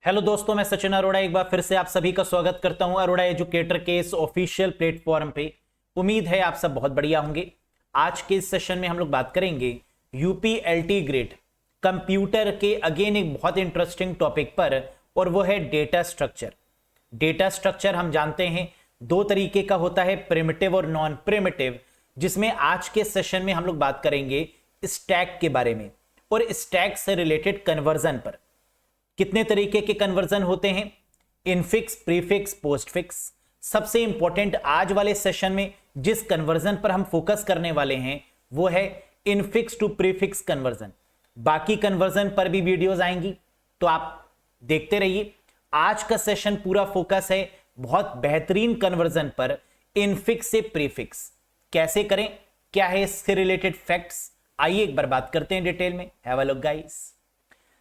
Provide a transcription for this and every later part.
Hello दोस्तों, मैं सचिन अरोड़ा एक बार फिर से आप सभी का स्वागत करता हूं अरोड़ा एजुकेटर के इस ऑफिशियल प्लेटफॉर्म पे। उम्मीद है आप सब बहुत बढ़िया होंगे। आज के इस सेशन में हम लोग बात करेंगे यूपीएलटी ग्रेड कंप्यूटर के अगेन एक बहुत इंटरेस्टिंग टॉपिक पर, और वो है डेटा स्ट्रक्चर। डेटा स्ट्रक्चर हम जानते हैं दो तरीके का होता है, प्रिमिटिव और नॉन प्रिमिटिव, जिसमें आज के सेशन में हम लोग बात करेंगे स्टैक के बारे में और स्टैक से रिलेटेड कन्वर्जन पर। कितने तरीके के कन्वर्जन होते हैं, इनफिक्स, प्रीफिक्स, पोस्टफिक्स। सबसे इंपॉर्टेंट आज वाले सेशन में जिस कन्वर्जन पर हम फोकस करने वाले हैं वो है इनफिक्स टू प्रीफिक्स कन्वर्जन। बाकी कन्वर्जन पर भी वीडियोस आएंगी तो आप देखते रहिए। आज का सेशन पूरा फोकस है बहुत बेहतरीन कन्वर्जन पर, इनफिक्स से प्रीफिक्स कैसे करें, क्या है इससे रिलेटेड फैक्ट्स, आइए एक बार बात करते हैं डिटेल में। Have a look guys.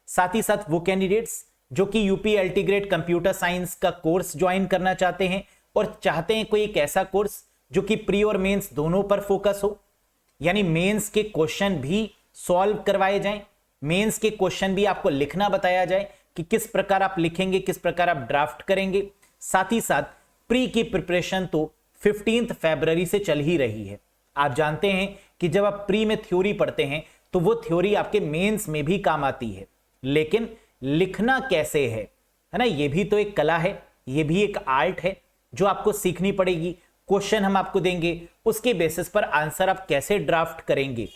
साथ ही साथ वो कैंडिडेट्स जो कि यूपीएलटी ग्रेड कंप्यूटर साइंस का कोर्स ज्वाइन करना चाहते हैं और चाहते हैं कोई एक ऐसा कोर्स जो कि प्री और मेंस दोनों पर फोकस हो, यानी मेंस के क्वेश्चन भी सॉल्व करवाए जाएं, मेंस के क्वेश्चन भी आपको लिखना बताया जाए कि किस प्रकार आप लिखेंगे, किस प्रकार आप ड्राफ्ट करेंगे। साथ ही साथ प्री की प्रिपरेशन तो 15 फरवरी से चल ही रही है। आप जानते हैं कि जब आप प्री में थ्योरी पढ़ते हैं तो वो थ्योरी आपके मेंस में भी काम आती है, लेकिन लिखना कैसे है ना, ये भी तो एक कला है, ये भी एक आर्ट है जो आपको सीखनी पड़ेगी। क्वेश्चन हम आपको देंगे, उसके बेसिस पर आंसर आप कैसे ड्राफ्ट करेंगे,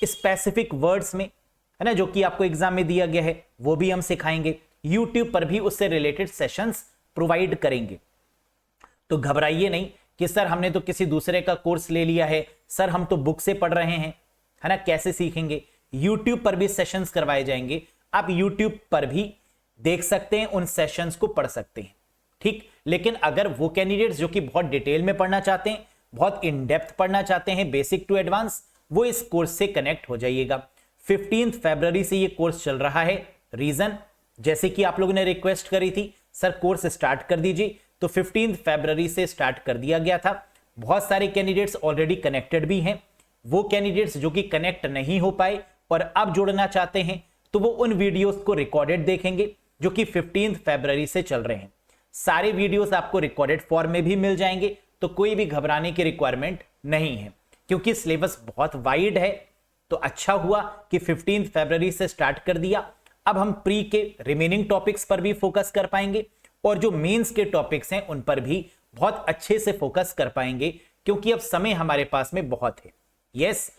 स्पेसिफिक वर्ड्स में, है ना, जो कि आपको एग्जाम में दिया गया है वो भी हम सिखाएंगे। यूट्यूब पर भी उससे रिलेटेड सेशंस प्रोवाइड करेंगे। तो घबराइए नहीं कि सर हमने तो किसी दूसरे का कोर्स ले लिया है, सर हम तो बुक से पढ़ रहे हैं, है ना, कैसे सीखेंगे। यूट्यूब पर भी सेशंस करवाए जाएंगे, आप YouTube पर भी देख सकते हैं, उन सेशंस को पढ़ सकते हैं, ठीक। लेकिन अगर वो कैंडिडेट्स जो कि बहुत डिटेल में पढ़ना चाहते हैं, बहुत इन डेप्थ पढ़ना चाहते हैं, बेसिक टू एडवांस, वो इस कोर्स से कनेक्ट हो जाइएगा। 15 फरवरी से ये कोर्स चल रहा है। रीजन, जैसे कि आप लोगों ने रिक्वेस्ट करी थी सर कोर्स स्टार्ट कर दीजिए, तो 15 फरवरी से स्टार्ट कर दिया गया था। बहुत सारे कैंडिडेट्स ऑलरेडी कनेक्टेड भी हैं। वो कैंडिडेट्स जो कि कनेक्ट नहीं हो पाए और अब जुड़ना चाहते हैं तो वो उन वीडियोस को रिकॉर्डेड देखेंगे जो कि 15 फरवरी से चल रहे हैं। सारे वीडियोस आपको रिकॉर्डेड फॉर्म में भी मिल जाएंगे, तो कोई भी घबराने की रिक्वायरमेंट नहीं है, क्योंकि सिलेबस बहुत वाइड है। तो अच्छा हुआ कि 15 फरवरी से स्टार्ट कर दिया। अब हम प्री के रिमेनिंग टॉपिक्स पर भी फोकस कर पाएंगे और जो मेंस के टॉपिक्स हैं उन पर भी बहुत अच्छे से फोकस कर पाएंगे, क्योंकि अब समय हमारे पास में बहुत है। यस,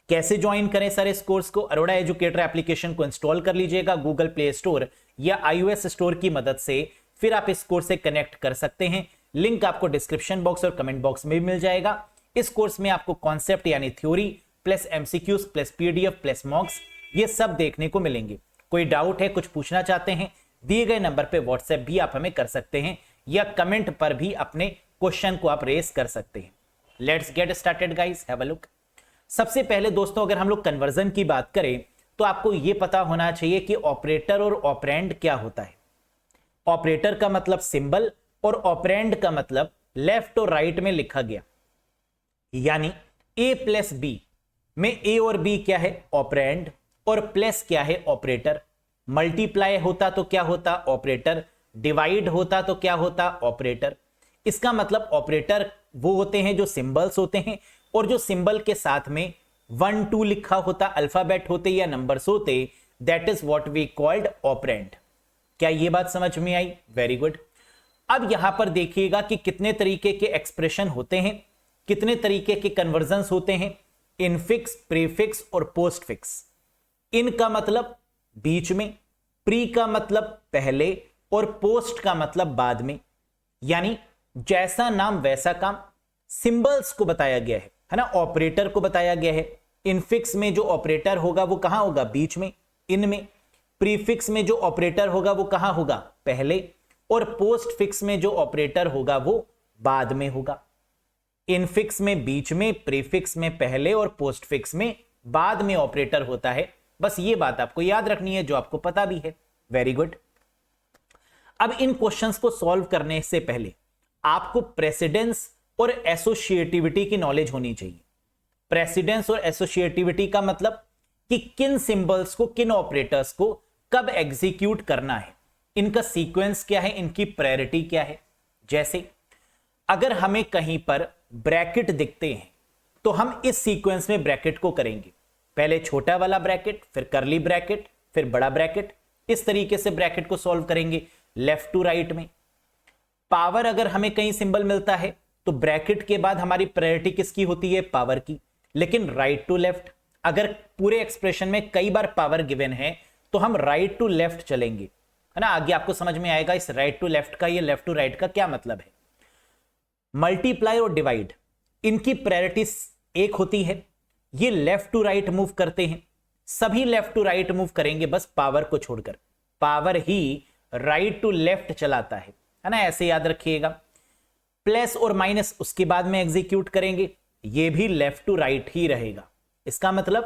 कैसे ज्वाइन करें सर इस कोर्स को? अरोड़ा एजुकेटर एप्लीकेशन को इंस्टॉल कर लीजिएगा गूगल प्ले स्टोर या iOS स्टोर की मदद से, फिर आप इस कोर्स से कनेक्ट कर सकते हैं। लिंक आपको डिस्क्रिप्शन बॉक्स और कमेंट बॉक्स में भी मिल जाएगा। इस कोर्स में आपको कॉन्सेप्ट यानी theory plus MCQs plus PDF plus मॉक्स ये सब देखने को मिलेंगे। कोई डाउट है, कुछ पूछना चाहते हैं, दिए गए नंबर पर व्हाट्सएप भी आप हमें कर सकते हैं या कमेंट पर भी अपने क्वेश्चन को आप रेस कर सकते हैं। Let's get started guys, have a look. सबसे पहले दोस्तों अगर हम लोग कन्वर्जन की बात करें तो आपको यह पता होना चाहिए कि ऑपरेटर और ऑपरेंड क्या होता है। ऑपरेटर का मतलब सिंबल और ऑपरेंड का मतलब लेफ्ट और राइट में लिखा गया, यानी ए प्लस बी में ए और बी क्या है? ऑपरेंड, और प्लस क्या है? ऑपरेटर। मल्टीप्लाई होता तो क्या होता? ऑपरेटर। डिवाइड होता तो क्या होता? ऑपरेटर। इसका मतलब ऑपरेटर वो होते हैं जो सिंबल्स होते हैं और जो सिंबल के साथ में 1 2 लिखा होता, अल्फाबेट होते या नंबर्स होते, that is what we called operand. क्या ये बात समझ में आई? Very good. अब यहां पर देखिएगा कि कितने तरीके के एक्सप्रेशन होते हैं, कितने तरीके के कन्वर्जन्स होते हैं, इनफिक्स, प्रीफिक्स और पोस्टफिक्स। इन का मतलब बीच में, प्री का मतलब पहले और पोस्ट का मतलब बाद में, यानी जैसा नाम वैसा काम। सिंबल्स को बताया गया है ना, ऑपरेटर को बताया गया है। इनफिक्स में जो ऑपरेटर होगा वो कहां होगा? बीच में, इन में। प्रीफिक्स में जो ऑपरेटर होगा वो कहां होगा? पहले। और पोस्ट फिक्स में जो ऑपरेटर होगा वो बाद में होगा। इनफिक्स में बीच में, प्रीफिक्स में पहले और पोस्ट फिक्स में बाद में ऑपरेटर होता है। बस ये बात आपको याद रखनी है जो आपको पता भी है। Very good. अब इन क्वेश्चंस को सॉल्व करने से पहले आपको प्रेसिडेंस और एसोसिएटिविटी की नॉलेज होनी चाहिए। प्रेसिडेंस और एसोसिएटिविटी का मतलब कि किन सिंबल्स को, किन ऑपरेटर्स को कब एग्जीक्यूट करना है। इनका सीक्वेंस क्या है, इनकी प्रायोरिटी क्या है। जैसे अगर हमें कहीं पर ब्रैकेट दिखते हैं तो हम इस सीक्वेंस में ब्रैकेट को करेंगे, पहले छोटा वाला ब्रैकेट, फिर करली ब्रैकेट, फिर बड़ा ब्रैकेट। इस तरीके से ब्रैकेट को सॉल्व करेंगे लेफ्ट टू राइट में। पावर अगर हमें कहीं सिंबल मिलता है तो ब्रैकेट के बाद हमारी प्रायोरिटी किसकी होती है, पावर की। लेकिन राइट टू लेफ्ट, अगर पूरे एक्सप्रेशन में कई बार पावर गिवन है तो हम राइट टू लेफ्ट चलेंगे, है ना। आगे आपको समझ में आएगा इस राइट टू लेफ्ट का, ये लेफ्ट टू राइट का क्या मतलब है। मल्टीप्लाई और डिवाइड, इनकी प्रायोरिटी एक होती है, ये लेफ्ट टू राइट मूव करते हैं, सभी लेफ्ट टू राइट मूव करेंगे बस पावर को छोड़कर। पावर ही राइट टू लेफ्ट चलाता है ना, ऐसे याद रखिएगा। प्लस और माइनस उसके बाद में एग्जीक्यूट करेंगे, ये भी लेफ्ट टू राइट ही रहेगा। इसका मतलब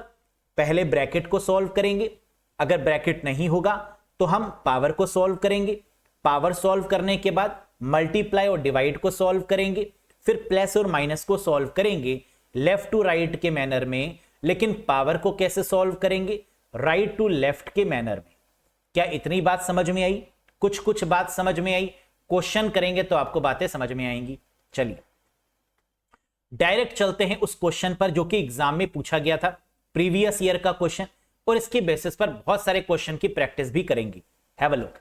पहले ब्रैकेट को सॉल्व करेंगे, अगर ब्रैकेट नहीं होगा तो हम पावर को सॉल्व करेंगे, पावर सॉल्व करने के बाद मल्टीप्लाई और डिवाइड को सॉल्व करेंगे, फिर प्लस और माइनस को सॉल्व करेंगे लेफ्ट टू राइट के मैनर में। लेकिन पावर को कैसे सॉल्व करेंगे, राइट टू लेफ्ट के मैनर में। क्या इतनी बात समझ में आई, कुछ कुछ बात समझ में आई। क्वेश्चन करेंगे तो आपको बातें समझ में आएंगी। चलिए डायरेक्ट चलते हैं उस क्वेश्चन पर जो कि एग्जाम में पूछा गया था, प्रीवियस ईयर का क्वेश्चन, और इसके बेसिस पर बहुत सारे क्वेश्चन की प्रैक्टिस भी करेंगे। Have a look.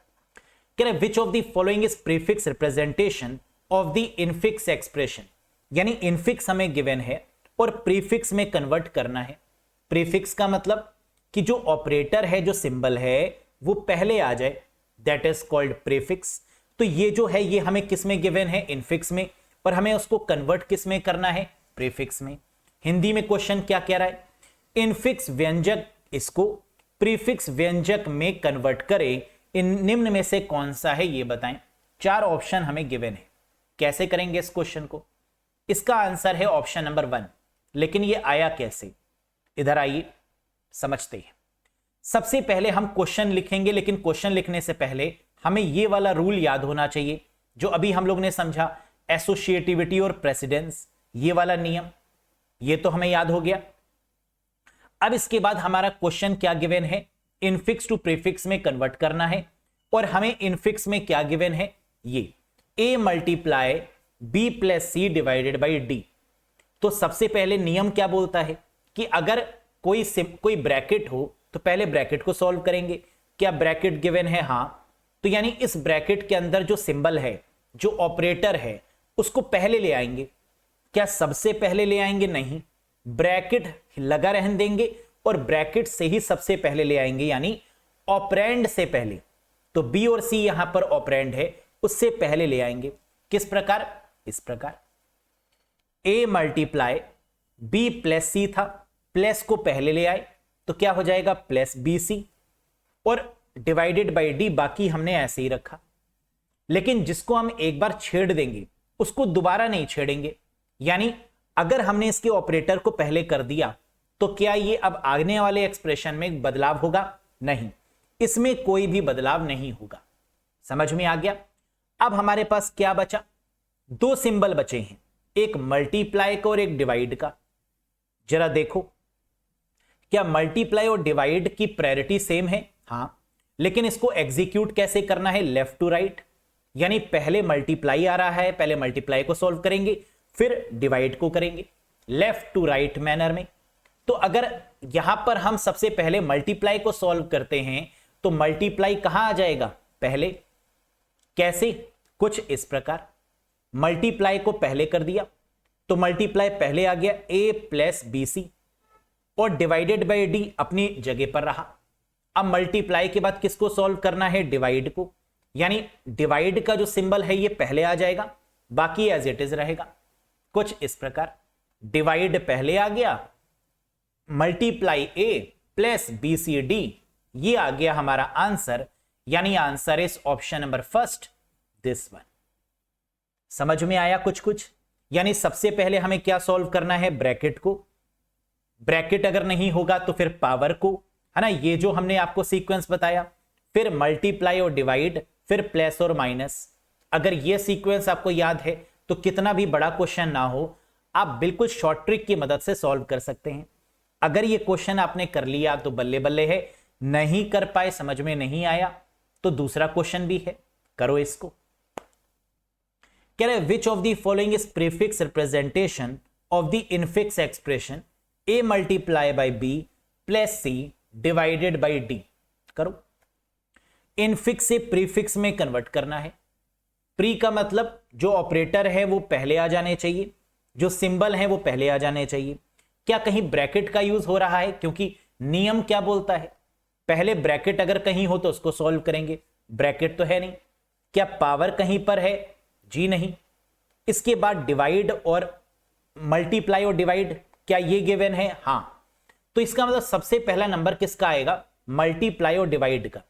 कह रहे विच of the following is prefix representation of the infix expression, यानी इनफिक्स हमें गिवन है और प्रीफिक्स में कन्वर्ट करना है। प्रीफिक्स का मतलब कि जो ऑपरेटर है, जो सिंबल है वो पहले आ जाए, दैट इज कॉल्ड प्रीफिक्स। तो ये जो है ये हमें किस में गिवन है, इनफिक्स में, और हमें उसको कन्वर्ट किस में करना है, प्रीफिक्स में। हिंदी में क्वेश्चन क्या कह रहा है, इनफिक्स व्यंजक इसको प्रीफिक्स व्यंजक में कन्वर्ट करें, इन निम्न में से कौन सा है ये बताएं। 4 ऑप्शन हमें गिवन है, कैसे करेंगे इस क्वेश्चन को। इसका आंसर है ऑप्शन नंबर 1। लेकिन ये आया कैसे, इधर आइए समझते हैं। सबसे पहले हम क्वेश्चन लिखेंगे, लेकिन क्वेश्चन लिखने से पहले हमें ये वाला रूल याद होना चाहिए जो अभी हम लोग ने समझा, एसोसिएटिविटी और प्रेसिडेंस, ये वाला नियम, ये तो हमें याद हो गया। अब इसके बाद हमारा क्वेश्चन क्या गिवन है, इनफिक्स टू प्रीफिक्स में कन्वर्ट करना है, और हमें इनफिक्स में क्या गिवन है, ये a multiply b plus C divided by D. तो सबसे पहले नियम क्या बोलता है कि अगर कोई ब्रैकेट हो तो पहले ब्रैकेट को सॉल्व करेंगे। क्या ब्रैकेट गिवन है, हाँ, तो यानी इस ब्रैकेट के अंदर जो सिंबल है, जो ऑपरेटर है, उसको पहले ले आएंगे। क्या सबसे पहले ले आएंगे, नहीं, ब्रैकेट लगा रहने देंगे और ब्रैकेट से ही सबसे पहले ले आएंगे, यानी ऑपरेंड से पहले। तो बी और सी यहां पर ऑपरेंड है, उससे पहले ले आएंगे। किस प्रकार, इस प्रकार a मल्टीप्लाई b प्लस सी था, प्लस को पहले ले आए तो क्या हो जाएगा, प्लस बी सी, और डिवाइडेड बाई डी बाकी हमने ऐसे ही रखा। लेकिन जिसको हम एक बार छेड़ देंगे उसको दोबारा नहीं छेड़ेंगे, यानी अगर हमने इसके ऑपरेटर को पहले कर दिया तो क्या ये अब आने वाले एक्सप्रेशन में बदलाव होगा, नहीं, इसमें कोई भी बदलाव नहीं होगा। समझ में आ गया। अब हमारे पास क्या बचा, 2 सिंबल बचे हैं, एक मल्टीप्लाई का और एक डिवाइड का। जरा देखो, क्या मल्टीप्लाई और डिवाइड की प्रायोरिटी सेम है, हाँ, लेकिन इसको एग्जीक्यूट कैसे करना है, लेफ्ट टू राइट, यानी पहले मल्टीप्लाई आ रहा है, पहले मल्टीप्लाई को सॉल्व करेंगे, फिर डिवाइड को करेंगे लेफ्ट टू राइट मैनर में। तो अगर यहां पर हम सबसे पहले मल्टीप्लाई को सॉल्व करते हैं तो मल्टीप्लाई कहां आ जाएगा, पहले। कैसे, कुछ इस प्रकार, मल्टीप्लाई को पहले कर दिया तो मल्टीप्लाई पहले आ गया a प्लस बी सी, और डिवाइडेड बाई डी अपनी जगह पर रहा। अब मल्टीप्लाई के बाद किसको सॉल्व करना है, डिवाइड को, यानी डिवाइड का जो सिंबल है ये पहले आ जाएगा, बाकी एज इट इज रहेगा। कुछ इस प्रकार, डिवाइड पहले आ गया, multiply a plus B C D, ये आ गया हमारा आंसर, यानी answer is option number first, this one. समझ में आया कुछ कुछ, यानी सबसे पहले हमें क्या सॉल्व करना है, ब्रैकेट को, ब्रैकेट अगर नहीं होगा तो फिर पावर को, है ना, ये जो हमने आपको सीक्वेंस बताया, फिर मल्टीप्लाई और डिवाइड, फिर प्लस और माइनस। अगर ये सीक्वेंस आपको याद है तो कितना भी बड़ा क्वेश्चन ना हो, आप बिल्कुल शॉर्ट ट्रिक की मदद से सॉल्व कर सकते हैं। अगर ये क्वेश्चन आपने कर लिया तो बल्ले बल्ले है, नहीं कर पाए, समझ में नहीं आया, तो दूसरा क्वेश्चन भी है, करो इसको। कह रहे विच of the following is prefix representation of the infix expression a multiply by b plus c divided by d। करो, इनफिक्स से प्रीफिक्स में कन्वर्ट करना है। प्री का मतलब जो ऑपरेटर है वो पहले आ जाने चाहिए, जो सिंबल है वो पहले आ जाने चाहिए। क्या कहीं ब्रैकेट का यूज हो रहा है? क्योंकि नियम क्या बोलता है, पहले ब्रैकेट अगर कहीं हो तो उसको सॉल्व करेंगे, ब्रैकेट तो है नहीं। क्या पावर कहीं पर है? जी नहीं। इसके बाद डिवाइड और मल्टीप्लाई और डिवाइड, क्या ये गिवन है? हाँ। तो इसका मतलब सबसे पहला नंबर किसका आएगा? मल्टीप्लाई और डिवाइड का।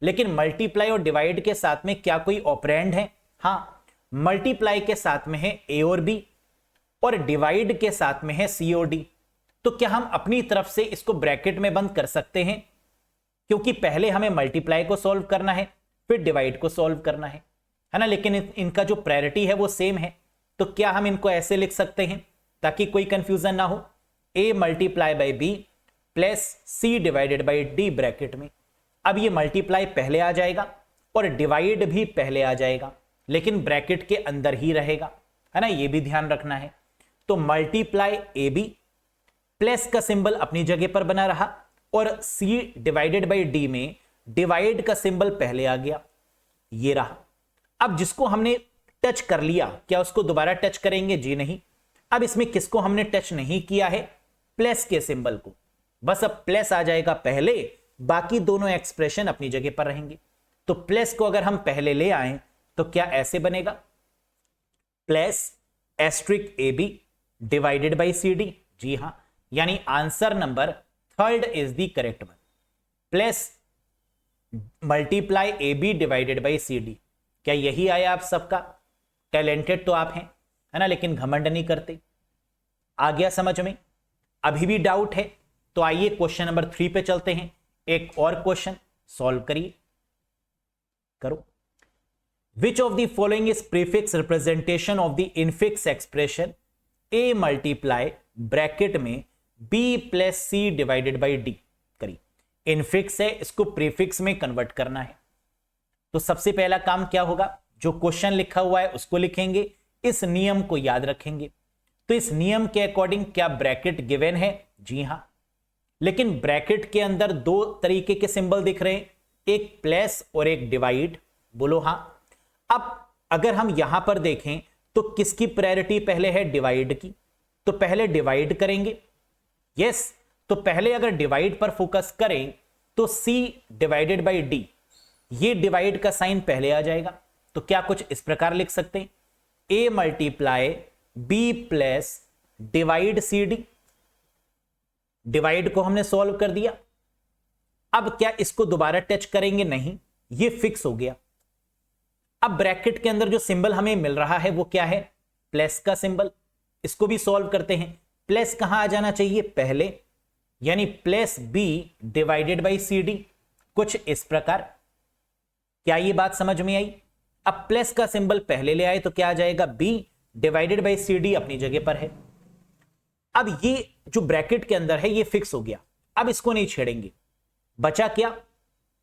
लेकिन मल्टीप्लाई और डिवाइड के साथ में क्या कोई ऑपरेंड है? हाँ, मल्टीप्लाई के साथ में है ए और बी और डिवाइड के साथ में है सी और डी। तो क्या हम अपनी तरफ से इसको ब्रैकेट में बंद कर सकते हैं? क्योंकि पहले हमें मल्टीप्लाई को सॉल्व करना है, फिर डिवाइड को सॉल्व करना है ना। लेकिन इनका जो प्रायोरिटी है वो सेम है। तो क्या हम इनको ऐसे लिख सकते हैं ताकि कोई कंफ्यूजन ना हो? A multiply by B plus C divided by D bracket में। अब ये मल्टीप्लाई पहले आ जाएगा और डिवाइड भी पहले आ जाएगा, लेकिन ब्रैकेट के अंदर ही रहेगा, है ना, ये भी ध्यान रखना है। तो मल्टीप्लाई ए बी प्लस का सिंबल अपनी जगह पर बना रहा और सी डिवाइडेड बाई डी में डिवाइड का सिंबल पहले आ गया, ये रहा। अब जिसको हमने टच कर लिया, क्या उसको दोबारा टच करेंगे? जी नहीं। अब इसमें किसको हमने टच नहीं किया है? प्लस के सिंबल को। बस अब प्लस आ जाएगा पहले, बाकी दोनों एक्सप्रेशन अपनी जगह पर रहेंगे। तो प्लस को अगर हम पहले ले आए तो क्या ऐसे बनेगा? Plus asterisk A B divided by C D. जी हां, यानी answer number third is the correct one. Plus multiply A B divided by C D. क्या यही आया आप सबका? टैलेंटेड तो आप हैं, है ना, लेकिन घमंड नहीं करते। आ गया समझ में? अभी भी डाउट है तो आइए क्वेश्चन नंबर 3 पे चलते हैं। एक और क्वेश्चन सॉल्व करिए, करो। Which of the following is prefix representation of the infix expression A multiply bracket में B plus C divided by D. करिए, इनफिक्स है, इसको प्रीफिक्स में कन्वर्ट करना है। तो सबसे पहला काम क्या होगा? जो क्वेश्चन लिखा हुआ है उसको लिखेंगे, इस नियम को याद रखेंगे। तो इस नियम के अकॉर्डिंग क्या ब्रैकेट गिवन है? जी हां। लेकिन ब्रैकेट के अंदर दो तरीके के सिंबल दिख रहे हैं, एक प्लस और एक डिवाइड। बोलो हां। अब अगर हम यहां पर देखें तो किसकी प्रायोरिटी पहले है? डिवाइड की। तो पहले डिवाइड करेंगे। यस, तो पहले अगर डिवाइड पर फोकस करें तो सी डिवाइडेड बाई डी, ये डिवाइड का साइन पहले आ जाएगा। तो क्या कुछ इस प्रकार लिख सकते हैं? A multiply B plus divide C D. Divide को हमने सॉल्व कर दिया। अब क्या इसको दोबारा टच करेंगे? नहीं, ये फिक्स हो गया। अब ब्रैकेट के अंदर जो सिंबल हमें मिल रहा है वो क्या है? प्लस का सिंबल। इसको भी सॉल्व करते हैं। प्लस कहां आ जाना चाहिए? पहले, यानी plus B divided by C D, कुछ इस प्रकार। क्या ये बात समझ में आई? अब प्लस का सिंबल पहले ले आए तो क्या आ जाएगा? B divided by C D अपनी जगह पर है। अब ये जो ब्रैकेट के अंदर है ये फिक्स हो गया, अब इसको नहीं छेड़ेंगे। बचा क्या?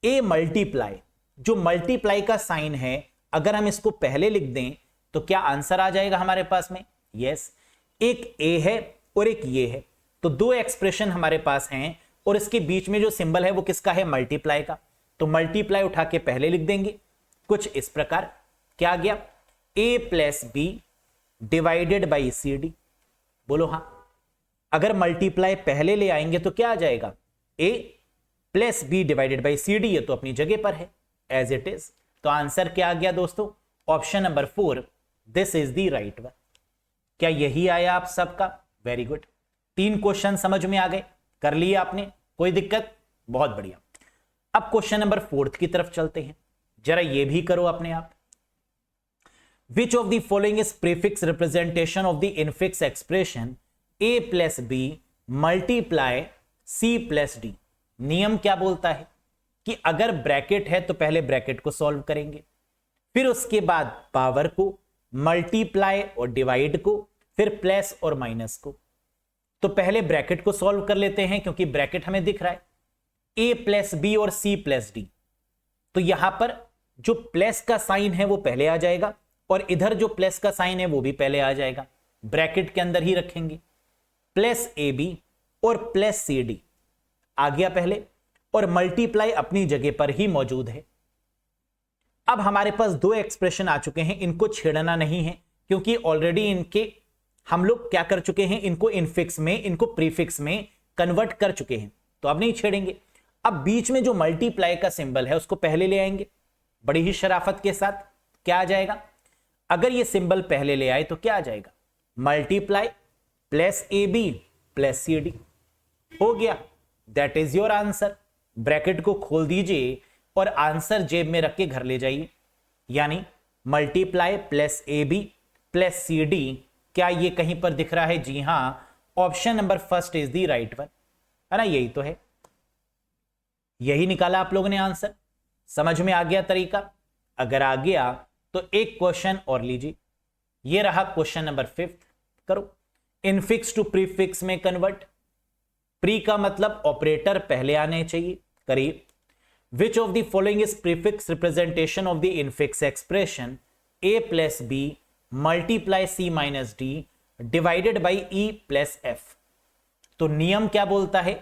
A multiply. जो मल्टीप्लाई का साइन है अगर हम इसको पहले लिख दें तो क्या आंसर आ जाएगा हमारे पास में? यस, एक ए है और एक ये है, तो दो एक्सप्रेशन हमारे पास हैं और इसके बीच में जो सिंबल है वो किसका है? मल्टीप्लाई का। तो मल्टीप्लाई उठा के पहले लिख देंगे, कुछ इस प्रकार। क्या आ गया? A plus B divided by C D. बोलो हां। अगर मल्टीप्लाई पहले ले आएंगे तो क्या आ जाएगा? A plus B divided by C D, ये तो अपनी जगह पर है एज इट इज। तो आंसर क्या आ गया दोस्तों? Option number 4, this is the right one. क्या यही आया आप सबका? Very good. 3 क्वेश्चन समझ में आ गए, कर लिए आपने, कोई दिक्कत? बहुत बढ़िया। अब क्वेश्चन नंबर 4 की तरफ चलते हैं, जरा ये भी करो अपने आप। Which of the following is prefix representation of the infix expression A plus B multiply C plus D. नियम क्या बोलता है कि अगर ब्रैकेट है तो पहले ब्रैकेट को सॉल्व करेंगे, फिर उसके बाद पावर को, मल्टीप्लाई और डिवाइड को, फिर प्लस और माइनस को। तो पहले ब्रैकेट को सॉल्व कर लेते हैं क्योंकि ब्रैकेट हमें दिख रहा है, ए प्लस बी और सी प्लस डी। तो यहां पर जो प्लस का साइन है वो पहले आ जाएगा और इधर जो प्लस का साइन है वो भी पहले आ जाएगा, ब्रैकेट के अंदर ही रखेंगे। प्लस ए बी और प्लस सी डी आ गया पहले, और मल्टीप्लाई अपनी जगह पर ही मौजूद है। अब हमारे पास दो एक्सप्रेशन आ चुके हैं, इनको छेड़ना नहीं है क्योंकि ऑलरेडी इनके हम लोग क्या कर चुके हैं, इनको इनफिक्स में, इनको प्रीफिक्स में कन्वर्ट कर चुके हैं, तो अब नहीं छेड़ेंगे। अब बीच में जो मल्टीप्लाई का सिंबल है उसको पहले ले आएंगे बड़ी ही शराफत के साथ। क्या आ जाएगा, अगर ये सिंबल पहले ले आए तो क्या आ जाएगा, multiply plus A B plus C D. हो गया, that is your answer. Bracket को खोल दीजिए और आंसर जेब में रख के घर ले जाइए, यानी multiply plus A B plus C D. क्या ये कहीं पर दिख रहा है? जी हां, option number first is the right one, है ना, यही तो है, यही निकाला आप लोगों ने आंसर। समझ में आ गया तरीका? अगर आ गया तो एक क्वेश्चन और लीजिए, ये रहा क्वेश्चन नंबर 5। करो, इनफिक्स टू प्रीफिक्स में कन्वर्ट। प्री का मतलब ऑपरेटर पहले आने चाहिए। करिए, which of the following is prefix representation of the infix expression a plus B multiply C minus D divided by E plus F. तो नियम क्या बोलता है,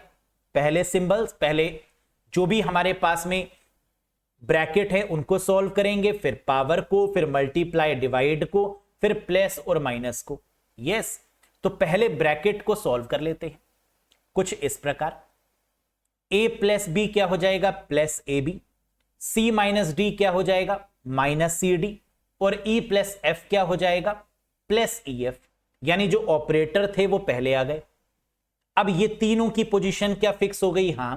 पहले सिंबल्स, पहले जो भी हमारे पास में ब्रैकेट है उनको सॉल्व करेंगे, फिर पावर को, फिर मल्टीप्लाई डिवाइड को, फिर प्लस और माइनस को। यस, तो पहले ब्रैकेट को सॉल्व कर लेते हैं कुछ इस प्रकार। a प्लस बी क्या हो जाएगा, plus A B. c minus D क्या हो जाएगा, माइनस सी डी। और e प्लस एफ क्या हो जाएगा, प्लस ई एफ। यानी जो ऑपरेटर थे वो पहले आ गए। अब ये तीनों की पोजीशन क्या फिक्स हो गई? हां।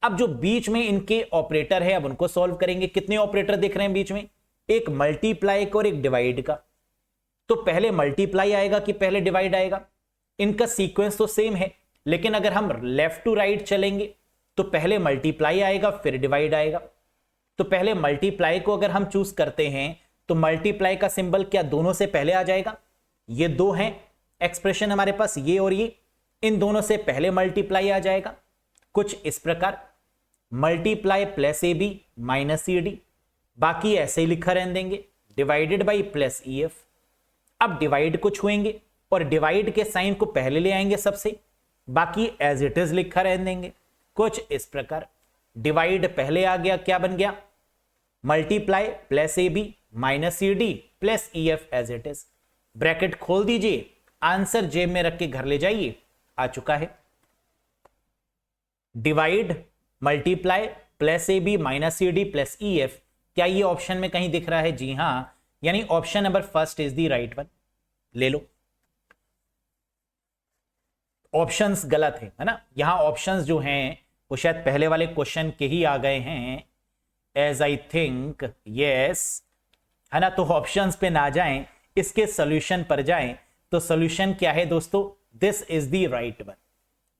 अब जो बीच में इनके ऑपरेटर है अब उनको सॉल्व करेंगे। कितने ऑपरेटर दिख रहे हैं बीच में? एक मल्टीप्लाई का और एक डिवाइड का। तो पहले मल्टीप्लाई आएगा कि पहले डिवाइड आएगा? इनका सीक्वेंस तो सेम है, लेकिन अगर हम लेफ्ट टू राइट चलेंगे तो पहले मल्टीप्लाई आएगा फिर डिवाइड आएगा। तो पहले मल्टीप्लाई को अगर हम चूज करते हैं तो मल्टीप्लाई का सिंबल क्या दोनों से पहले आ जाएगा? ये दो हैं एक्सप्रेशन हमारे पास, ये और ये, इन दोनों से पहले मल्टीप्लाई आ जाएगा कुछ इस प्रकार, multiply plus A B minus C D. बाकी ऐसे ही लिखा रहने देंगे, divided by plus E F. अब डिवाइड को छुएंगे और डिवाइड के साइन को पहले ले आएंगे सबसे, बाकी एज इट इज लिखा रहने देंगे कुछ इस प्रकार। डिवाइड पहले आ गया, क्या बन गया, multiply plus A B minus C D plus E F as it is. Bracket खोल दीजिए, आंसर जेब में रख के घर ले जाइए, आ चुका है। Divide multiply plus A B minus C D plus E F, क्या ये ऑप्शन में कहीं दिख रहा है? जी हां, यानी option number first is the right one. ले लो, ऑप्शंस गलत है ना, यहां ऑप्शंस जो हैं वो शायद पहले वाले क्वेश्चन के ही आ गए हैं, एज आई थिंक, यस, है ना। तो ऑप्शंस पे ना जाएं, इसके सॉल्यूशन पर जाएं। तो सॉल्यूशन क्या है दोस्तों? This is the right one.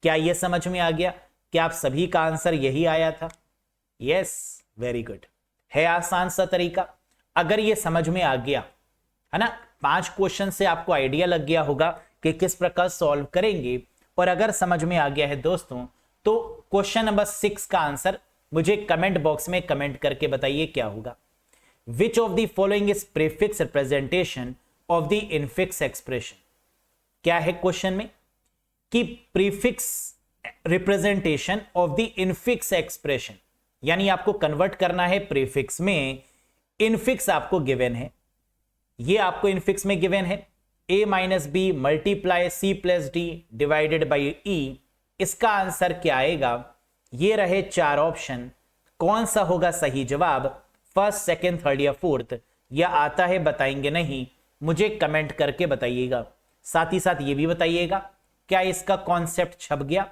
क्या ये समझ में आ गया? क्या आप सभी का आंसर यही आया था? Yes, very good. है आसान सा तरीका। अगर ये समझ में आ गया, है ना, 5 क्वेश्चन से आपको आइडिया लग गया होगा कि किस प्रकार सॉल्व करेंगे। और अगर समझ में आ गया है दोस्तों, तो क्वेश्चन नंबर 6 का आंसर मुझे कमेंट बॉक्स में कमेंट करके बताइए क्या होगा। विच of the following is prefix representation of the infix expression. क्या है क्वेश्चन में कि prefix representation of the infix expression, यानी आपको कन्वर्ट करना है प्रीफिक्स में। इनफिक्स आपको गिवन है, ये आपको इनफिक्स में गिवन है, a minus B multiply C plus D divided by E. इसका आंसर क्या आएगा? ये रहे 4 ऑप्शन, कौन सा होगा सही जवाब? फर्स्ट, सेकंड, थर्ड या फोर्थ? या आता है बताएंगे नहीं, मुझे कमेंट करके बताइएगा। साथ ही साथ ये भी बताइएगा क्या इसका कॉन्सेप्ट छप गया,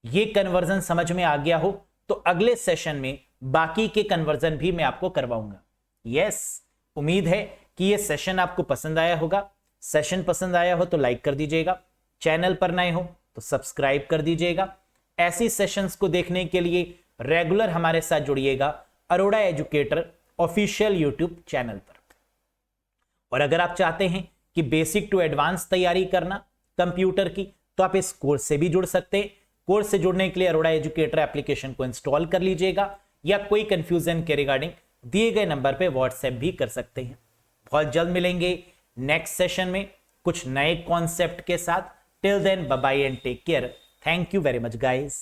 ये कन्वर्जन समझ में आ गया हो तो अगले सेशन में बाकी के कन्वर्जन भी मैं आपको करवाऊंगा। यस, उम्मीद है कि ये सेशन आपको पसंद आया होगा। सेशन पसंद आया हो तो लाइक कर दीजिएगा, चैनल पर नए हो तो सब्सक्राइब कर दीजिएगा। ऐसी सेशंस को देखने के लिए रेगुलर हमारे साथ जुड़िएगा Arora educator official YouTube channel पर। और अगर आप चाहते हैं कि बेसिक टू एडवांस तैयारी करना कंप्यूटर की, तो आप इस कोर्स से भी जुड़ सकते हैं। कोर्स से जुड़ने के लिए अरोड़ा एजुकेटर एप्लीकेशन को इंस्टॉल कर लीजिएगा या कोई कंफ्यूजन के रिगार्डिंग दिए गए नंबर पे व्हाट्सएप भी कर सकते हैं। बहुत जल्द मिलेंगे नेक्स्ट सेशन में कुछ नए कॉन्सेप्ट के साथ। Till then bye bye and take care. Thank you very much guys.